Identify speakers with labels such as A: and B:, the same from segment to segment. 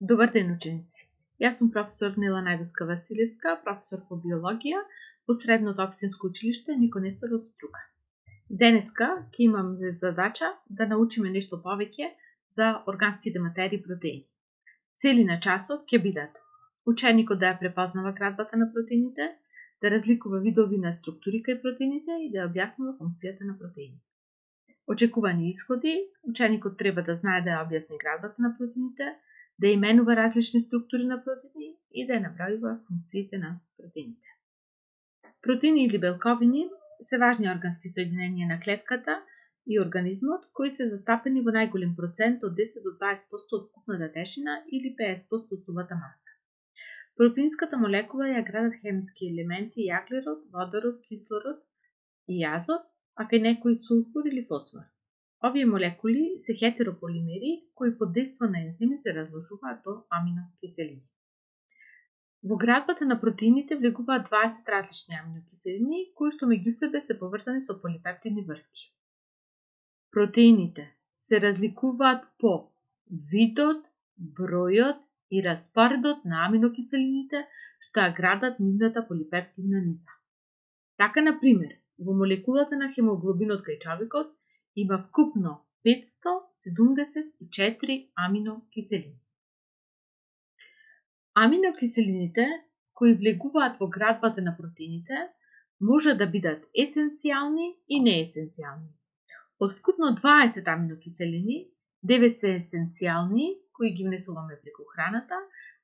A: Добар ден, ученици! Јас сум професор Нела Најдовска-Василевска, професор по биологија во Средното општинско училиште Нико Нестор од Струга. Денеска ќе имам за задача да научиме нешто повеќе за органските материи и протеини. Цели на часот ќе бидат ученикот да ја препознава градбата на протеините, да разликува видови на структури кај протеините и да ја објаснува функцијата на протеините. Очекувани исходи: ученикот треба да знае да ја објасни градбата на протеините, да именува различни структури на протеини и да ја набројува функциите на протеините. Протеини или белковини се важни органски соединенија на клетката и организмот, кои се застапени во најголем процент од 10 до 20% од вкупната тешина или 50% од сувата маса. Протеинската молекула ја градат хемиски елементи јаглерод, водород, кислород и азот, а кај некои сулфур или фосфор. Овие молекули се хетерополимери кои под дејство на ензими се разложуваат до аминокиселини. Во градбата на протеините влегуваат 20 различни аминокиселини кои што меѓу себе се поврзани со полипептидни врски. Протеините се разликуваат по видот, бројот и распоредот на аминокиселините што ја градат нивната полипептидна низа. Така, на пример, во молекулата на хемоглобинот кај човекот има вкупно 574 аминокиселини. Аминокиселините кои влегуваат во градбата на протеините може да бидат есенцијални и неесенцијални. Од вкупно 20 аминокиселини, 9 се есенцијални, кои ги внесуваме преку храната,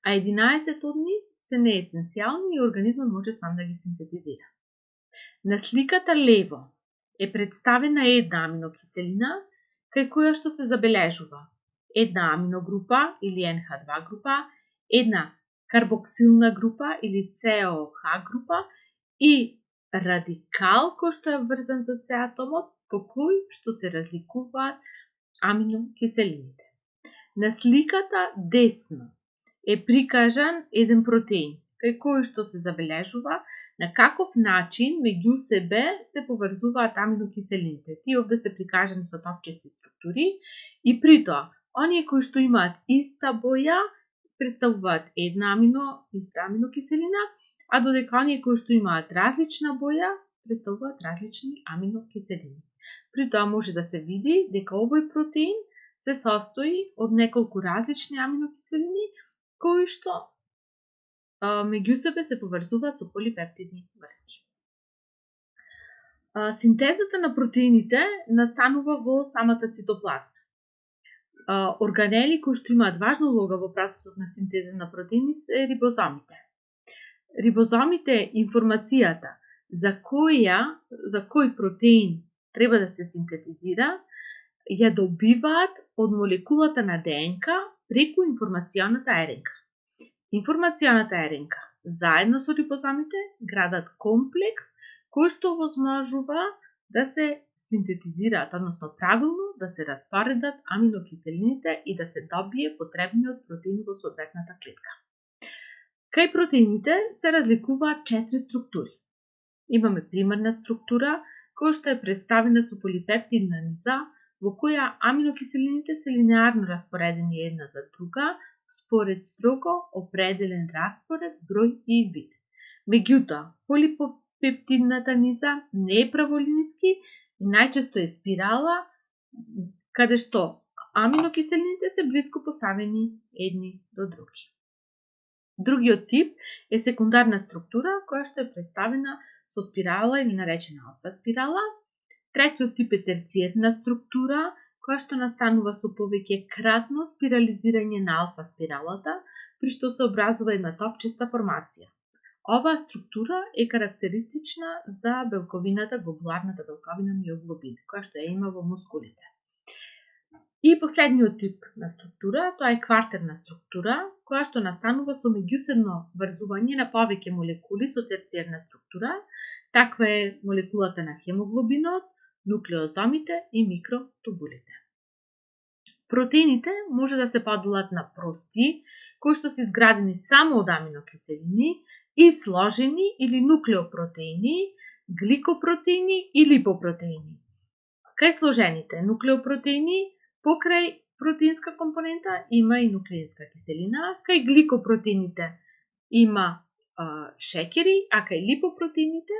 A: а 11 од нив се неесенцијални и организмот може сам да ги синтетизира. На сликата лево е представена една аминокиселина кај која што се забележува една аминогрупа или NH2 група, една карбоксилна група или COH група и радикал кој што е врзан за С атомот, по кој што се разликуваат аминокиселините. На сликата десно е прикажан еден протеин, кај кој што се забележува на каков начин меѓу себе се поврзуваат аминокиселините. Тие овде се прикажани со топчести структури и притоа, оние кои што имаат иста боја представуваат една иста аминокиселина, а додека оние кои што имаат различна боја представуваат различни аминокиселини. Притоа може да се види дека овој протеин се состои од неколку различни аминокиселини кои што меѓу себе се поврзуваат со полипептидни врски. Синтезата на протеините настанува во самата цитоплазма. Органели кои што имаат важна улога во процесот на синтеза на протеини се рибозомите. Рибозомите информацијата за кој протеин треба да се синтетизира ја добиваат од молекулата на ДНК преку информационата РНК. Информационата РНК заедно со рибозомите градат комплекс кој што овозможува да се синтетизираат, односно правилно да се распоредат аминокиселините и да се добие потребниот протеин во соодветната клетка. Кај протеините се разликуваат 4 структури. Имаме примарна структура која што е представена со полипептидна низа во која аминокиселините се линеарно распоредени една за друга според строго определен распоред, број и вид. Меѓутоа, полипептидната низа не е праволиниски и најчесто е спирала, каде што аминокиселините се блиску поставени едни до други. Другиот тип е секундарна структура, која што е представена со спирала или наречена алфа спирала. Третиот тип е терциерна структура, која што настанува со повеќе кратно спирализирање на алфа спиралата, при што се образува една топчеста формација. Оваа структура е карактеристична за белковината, глобуларната белковина миоглобин, која што ја има во мускулите. И последниот тип на структура, тоа е квартерна структура, која што настанува со меѓусебно врзување на повеќе молекули со терциерна структура. Таква е молекулата на хемоглобинот, нуклеозомите и микротубулите. Протеините може да се поделат на прости, кои што се изградени само од аминокиселини, и сложени или нуклеопротеини, гликопротеини и липопротеини. Кај сложените нуклеопротеини, покрај протеинска компонента, има и нуклеинска киселина. Кај гликопротеините има шекери, а кај липопротеините,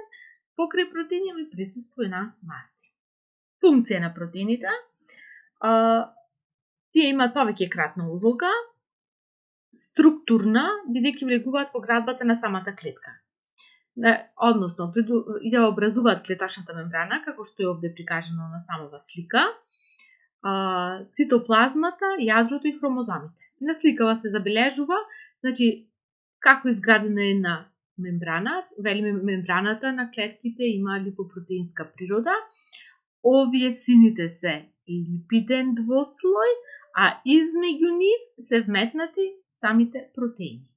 A: покрај протеини има присуство и на масти. Функција на протеините. Тие имаат повеќе кратна улога, структурна, бидејќи влегуваат во градбата на самата клетка. Односно, ја образуваат клетачната мембрана, како што е овде прикажано на самава слика, цитоплазмата, јадрото и хромозомите. На сликава се забележува, значи, како изградена една мембрана, велиме мембраната на клетките има липопротеинска природа. Овие сините се липиден двослој, а измеѓу нив се вметнати самите протеини.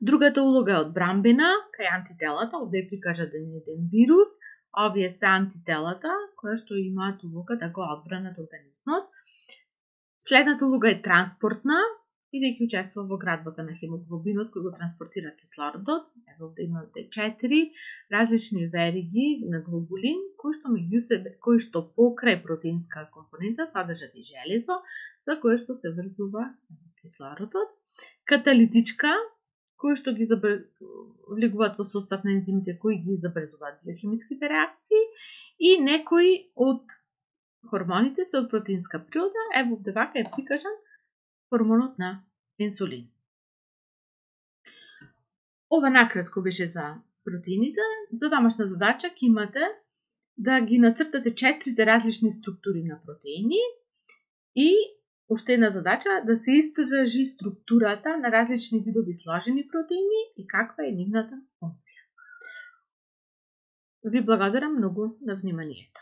A: Другата улога е одбранбена, кај антителата, овде е прикажан еден вирус, овие се антителата, кои што имаат улога да го одбранат организмот. Следната улога е транспортна, бидејќи учествува во градбата на хемоглобинот кој го транспортира кислородот. Ево овде имате 4 различни вериги на глобулин кои што покрај протеинска компонента содржат и железо, за кое што се врзува кислородот. Каталитичка, кои што ги влегуваат во состав на ензимите кои ги забрзуваат биохемиските реакции, и некои од хормоните се од протеинска природа. Ево овде вака е прикажан хормонот на инсулин. Ова накратко беше за протеините. За домашна задача ќе имате да ги нацртате 4 различни структури на протеини и уште една задача да се истражи структурата на различни видови сложени протеини и каква е нивната функција. Ви благодарам многу на вниманието.